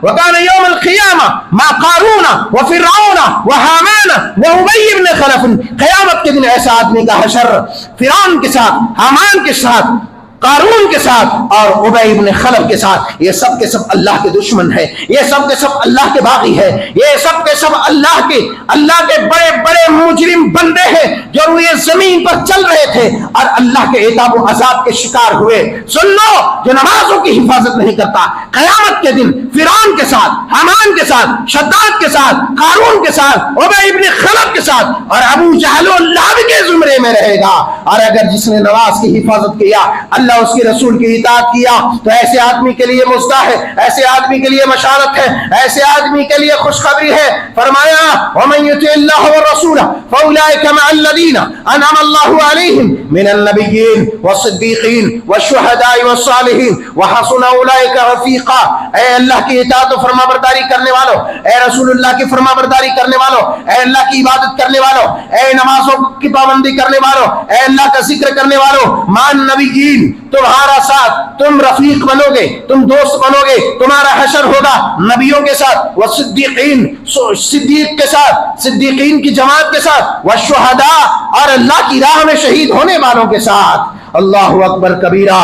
وكان يوم القيامة مع قارون وفرعون وحامان وأبي بن خلف. قیامت کے دن ایسا آدمی کا حشر فرعون کے ساتھ، حامان کے ساتھ، قارون کے ساتھ اور ابی بن خلف کے ساتھ. یہ سب کے سب اللہ کے دشمن ہے، یہ سب کے سب اللہ کے باغی ہے، یہ سب کے سب اللہ کے بڑے بڑے مجرم بندے ہیں جو یہ زمین پر چل رہے تھے اور اللہ کے عذاب و عذاب کے شکار ہوئے. سن لو، جو نمازوں کی حفاظت نہیں کرتا، قیامت کے دن فرعون کے ساتھ، حامان کے ساتھ، شداد کے ساتھ، قارون کے ساتھ، ابی بن خلف کے ساتھ اور ابو جہل و لہب کے زمرے میں رہے گا. اور اگر جس نے نماز کی حفاظت کیا، اللہ اس کے رسول کی اطاعت کیا، تو ایسے آدمی کے لیے مزدہ ہے، ایسے آدمی کے لیے بشارت ہے، ایسے آدمی کے لیے خوشخبری ہے. فرمایا ومن یطع اللہ والرسول فاولئک مع الذین انعم اللہ علیہم من النبیین والصدیقین والشہداء والصالحین وحسن اولئک رفیقا. اے اللہ کی اطاعت و فرما برداری کرنے والوں، اے رسول اللہ کی فرما برداری کرنے والوں، اے اللہ کی عبادت کرنے والوں، اے نمازوں کی پابندی کرنے والوں، اے اللہ کا ذکر کرنے والوں، مان نبیین، تمہارا ساتھ، تم رفیق بنو گے، تم دوست بنو گے، تمہارا حشر ہوگا نبیوں کے ساتھ، والصدیقین، صدیق کے ساتھ، صدیقین کی جماعت کے ساتھ، والشہداء، اور اللہ کی راہ میں شہید ہونے والوں کے ساتھ. اللہ اکبر کبیرہ.